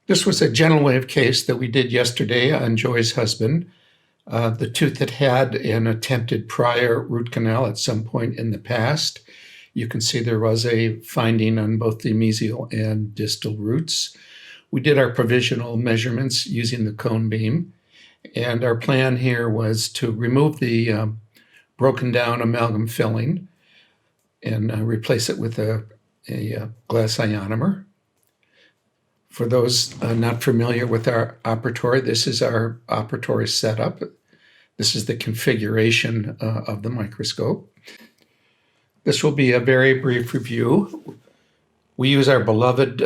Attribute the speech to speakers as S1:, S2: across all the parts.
S1: This was a general wave case that we did yesterday on Joy's husband. The tooth had had an attempted prior root canal at some point in the past. You can see there was a finding on both the mesial and distal roots. We did our provisional measurements using the cone beam, and our plan here was to remove the broken down amalgam filling and replace it with a glass ionomer. For those not familiar with our operatory, this is our operatory setup. This is the configuration of the microscope. This will be a very brief review. We use our beloved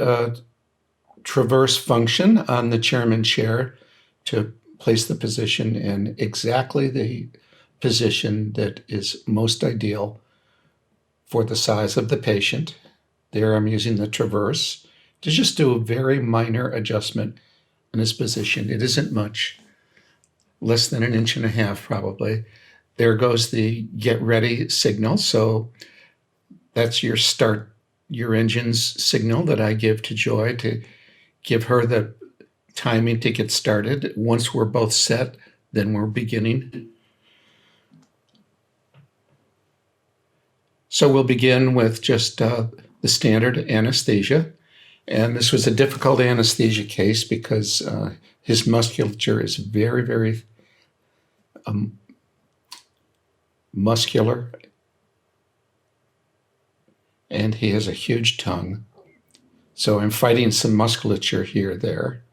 S1: traverse function on the chairman chair to place the position in exactly the position that is most ideal for the size of the patient. There I'm using the traverse to just do a very minor adjustment in his position. It isn't much, less than 1.5 inches probably. There goes the get ready signal. So that's your start your engines signal that I give to Joy to give her the timing to get started. Once we're both set, then we're beginning. So we'll begin with just the standard anesthesia. And this was a difficult anesthesia case because his musculature is very, very muscular, and he has a huge tongue. So I'm fighting some musculature here, there.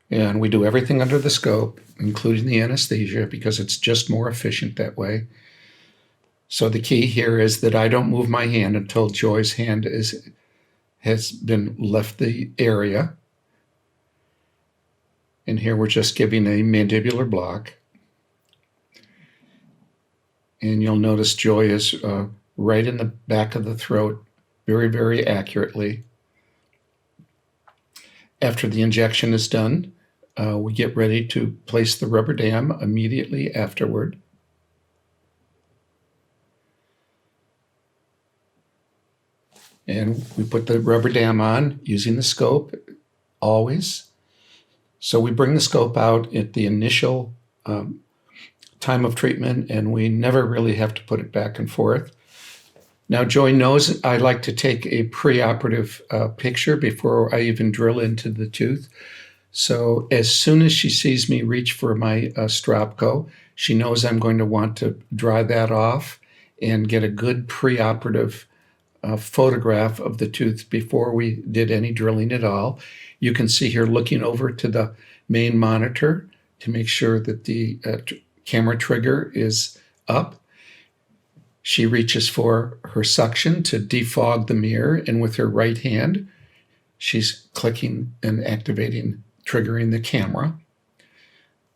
S1: And we do everything under the scope, including the anesthesia, because it's just more efficient that way. So the key here is that I don't move my hand until Joy's hand has been left the area. And here we're just giving a mandibular block. And you'll notice Joy is right in the back of the throat, very, very accurately. After the injection is done, we get ready to place the rubber dam immediately afterward. And we put the rubber dam on using the scope, always. So we bring the scope out at the initial time of treatment, and we never really have to put it back and forth. Now, Joy knows I like to take a preoperative picture before I even drill into the tooth. So as soon as she sees me reach for my Stropco, she knows I'm going to want to dry that off and get a good preoperative photograph of the tooth before we did any drilling at all. You can see here looking over to the main monitor to make sure that the camera trigger is up. She reaches for her suction to defog the mirror, and with her right hand, she's clicking and activating, triggering the camera.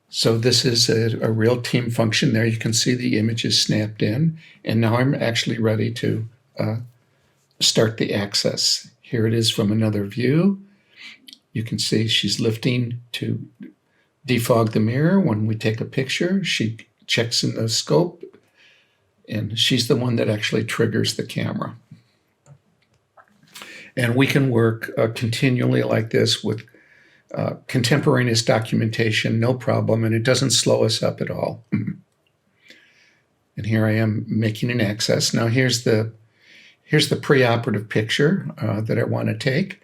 S1: So this is a real team function there. You can see the image is snapped in, and now I'm actually ready to start the access. Here it is from another view. You can see she's lifting to defog the mirror. When we take a picture, she checks in the scope, and she's the one that actually triggers the camera. And we can work continually like this with contemporaneous documentation, no problem, and it doesn't slow us up at all. And here I am making an access. Now here's the preoperative picture that I want to take.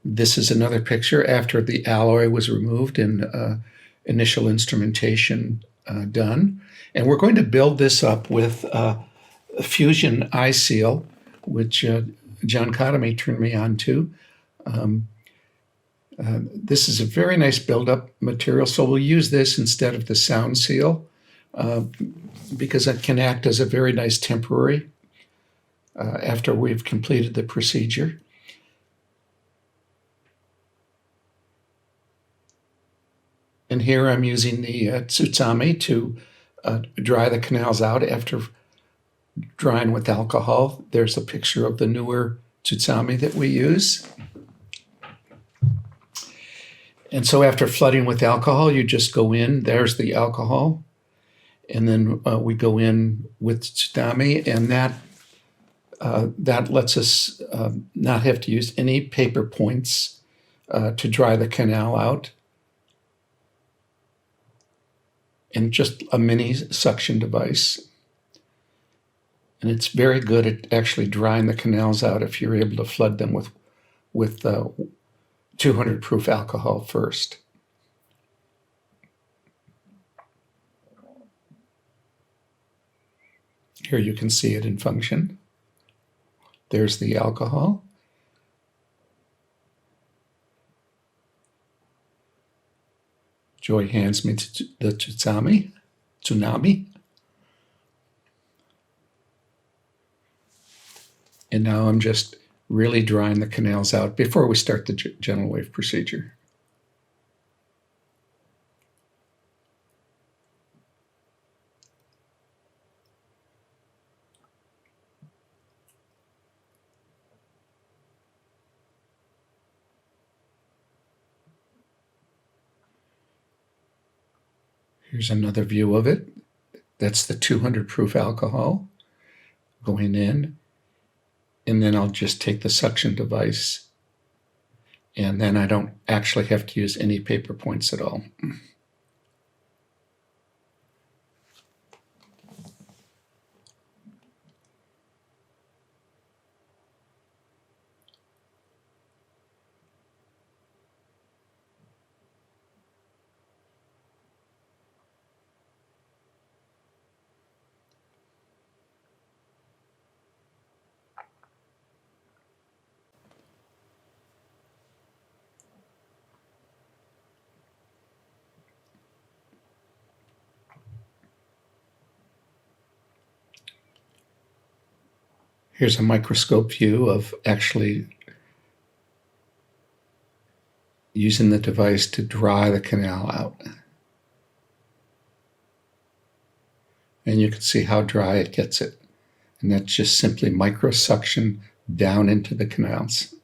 S1: This is another picture after the alloy was removed and initial instrumentation done. And we're going to build this up with a Fusion eye seal, which John Cotomy turned me on to. This is a very nice buildup material, so we'll use this instead of the sound seal because it can act as a very nice temporary after we've completed the procedure. And here I'm using the tsutsami to dry the canals out after drying with alcohol. There's a picture of the newer tsutsami that we use. And so after flooding with alcohol, you just go in, there's the alcohol, and then we go in with tsutsami, and that That lets us not have to use any paper points to dry the canal out. And just a mini suction device. And it's very good at actually drying the canals out if you're able to flood them with 200 proof alcohol first. Here you can see it in function. There's the alcohol. Joy hands me the tsunami. And now I'm just really drying the canals out before we start the gentle wave procedure. Here's another view of it. That's the 200 proof alcohol going in. And then I'll just take the suction device, and then I don't actually have to use any paper points at all. Here's a microscope view of actually using the device to dry the canal out. And you can see how dry it gets it. And that's just simply microsuction down into the canals.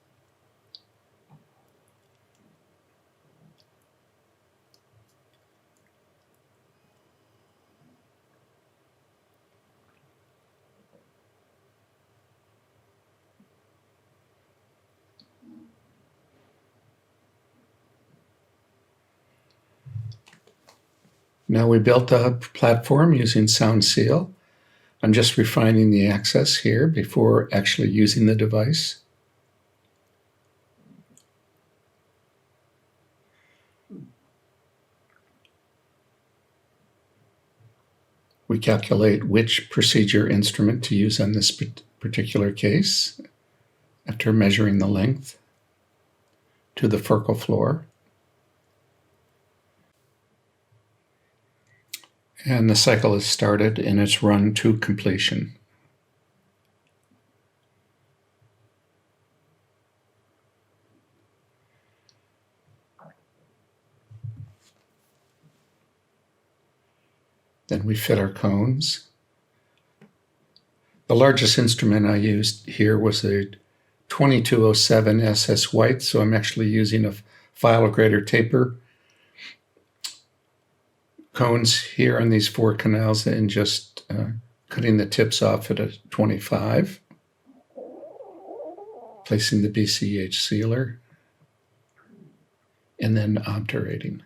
S1: Now we built a platform using Sound Seal. I'm just refining the access here before actually using the device. We calculate which procedure instrument to use on this particular case after measuring the length to the Furcal floor. And the cycle is started and it's run to completion. Then we fit our cones. The largest instrument I used here was a 2207 SS White, so I'm actually using a file grader taper cones here on these 4 canals and just cutting the tips off at a 25, placing the BCH sealer, and then obturating.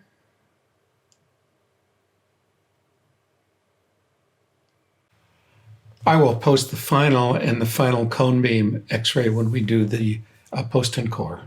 S1: I will post the final and the final cone beam X-ray when we do the post and core.